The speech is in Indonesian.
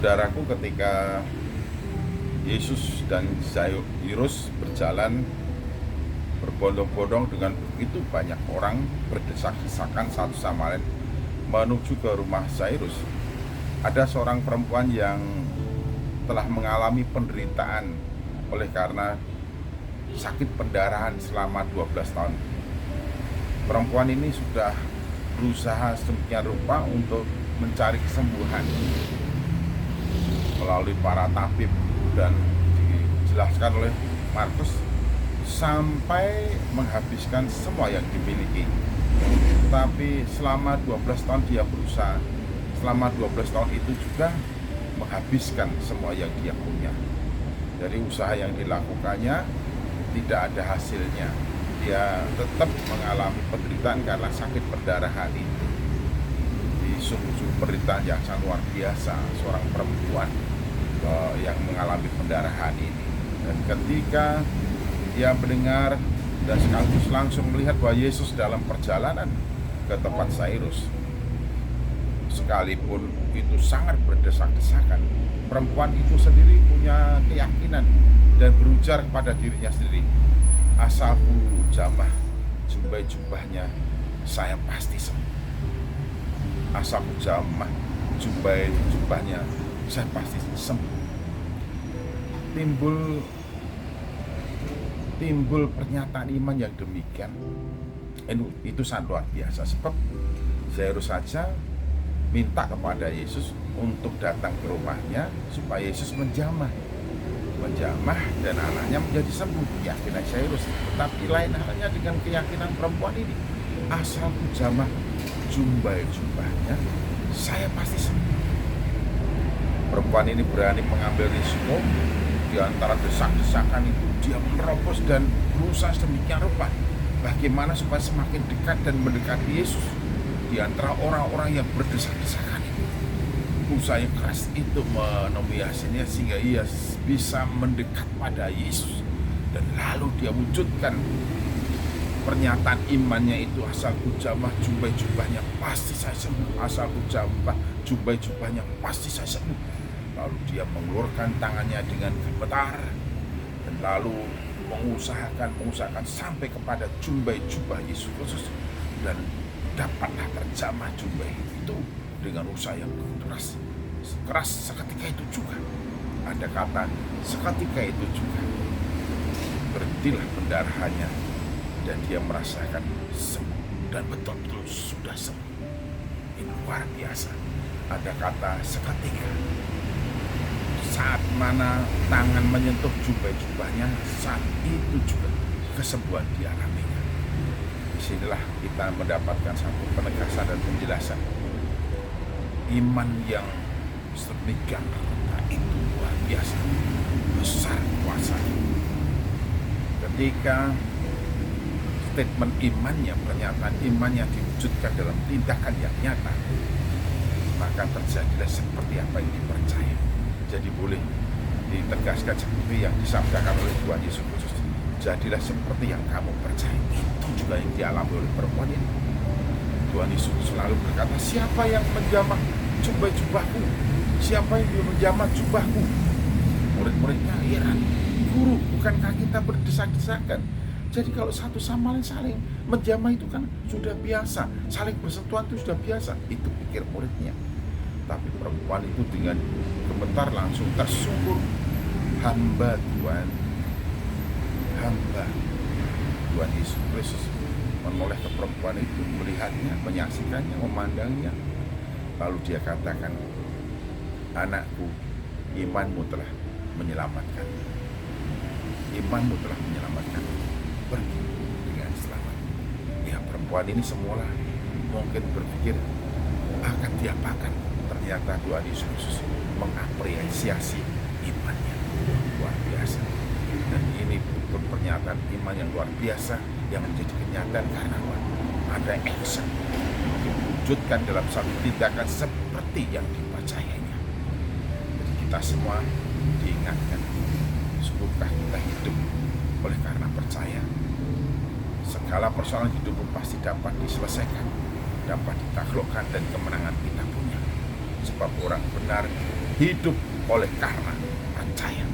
Saudaraku, ketika Yesus dan Jairus berjalan berbondong-bondong dengan begitu banyak orang berdesak-desakan satu sama lain menuju ke rumah Jairus, ada seorang perempuan yang telah mengalami penderitaan oleh karena sakit pendarahan selama 12 tahun. Perempuan ini sudah berusaha sedemikian rupa untuk mencari kesembuhan melalui para tabib, dan dijelaskan oleh Markus sampai menghabiskan semua yang dimiliki. Tapi selama 12 tahun dia berusaha. Selama 12 tahun itu juga menghabiskan semua yang dia punya. Dari usaha yang dilakukannya tidak ada hasilnya. Dia tetap mengalami penderitaan karena sakit perdarahan itu. Sungguh-sungguh penderitaan yang sangat luar biasa seorang perempuan yang mengalami pendarahan ini. Dan ketika dia mendengar dan sekaligus langsung melihat bahwa Yesus dalam perjalanan ke tempat Jairus, sekalipun itu sangat berdesak-desakan, perempuan itu sendiri punya keyakinan dan berujar kepada dirinya sendiri, asalku jamah jubah-jubahnya, saya pasti sembuh. Asalku jamah jubahnya, saya pasti sembuh. Timbul pernyataan iman yang demikian. Itu sangat luar biasa, sebab Jairus saja minta kepada Yesus untuk datang ke rumahnya supaya Yesus menjamah dan anaknya menjadi sembuh. Keyakinan Jairus. Tetapi lain halnya dengan keyakinan perempuan ini, asalku jamah jubahnya, saya pasti sembuh. Perempuan ini berani mengambil risiko. Di antara desak-desakan itu dia menerobos dan berusaha sedemikian rupa bagaimana supaya semakin dekat dan mendekati Yesus. Di antara orang-orang yang berdesak-desakan itu, usaha yang keras itu menemui hasilnya sehingga ia bisa mendekat pada Yesus. Dan lalu dia wujudkan pernyataan imannya itu, asalku jamah jubah-jubahnya pasti saya sembuh. Asalku jamah jubah-jubahnya pasti saya sembuh. Lalu dia mengeluarkan tangannya dengan gemetar dan lalu mengusahakan sampai kepada jubah Yesus Kristus, dan dapatlah terjamah jubah itu dengan usaha yang keras seketika itu juga. Ada kata seketika itu juga berhentilah pendarahannya dan dia merasakan sembuh, dan betul-betul sudah sembuh. Ini luar biasa. Ada kata seketika. Saat mana tangan menyentuh jubahnya, saat itu juga kesembuhan dialaminya. Disinilah kita mendapatkan satu penegasan dan penjelasan. Iman yang sedemikian itu luar biasa, besar kuasanya. Ketika statement imannya, pernyataan imannya diwujudkan dalam tindakan yang nyata, maka terjadilah seperti apa yang dipercaya. Jadi boleh ditegaskan seperti yang disabdakan oleh Tuhan Yesus Kristus, jadilah seperti yang kamu percaya. Itu juga yang dialami oleh perempuan ini. Tuhan Yesus selalu berkata, siapa yang menjamah jubahku? Siapa yang menjamah jubahku? Murid-muridnya heran, guru, bukankah kita berdesak-desakan? Jadi kalau satu sama lain saling menjamah itu kan sudah biasa, saling bersentuhan itu sudah biasa. Itu pikir muridnya. Tapi perempuan itu dengan gemetar langsung tersungkur, hamba Tuhan Yesus Kristus menoleh ke perempuan itu, melihatnya, menyaksikannya, memandangnya. Lalu dia katakan, anakku, imanmu telah menyelamatkan. Imanmu telah menyelamatkan. Pergi dengan selamat. Ya, perempuan ini semula mungkin berpikir akan diapakan. Ternyata Tuhan Yesus Kristus mengapresiasi imannya luar biasa. Dan ini betul pernyataan iman yang luar biasa yang menjadi kenyataan karena ada action diwujudkan dalam satu tindakan seperti yang dipercayainya. Jadi kita semua diingatkan, sungguhkah kita hidup oleh karena percaya? Segala persoalan hidup pasti dapat diselesaikan, dapat ditaklukkan, dan kemenangan kita punya. Sebab orang benar hidup oleh karena percaya.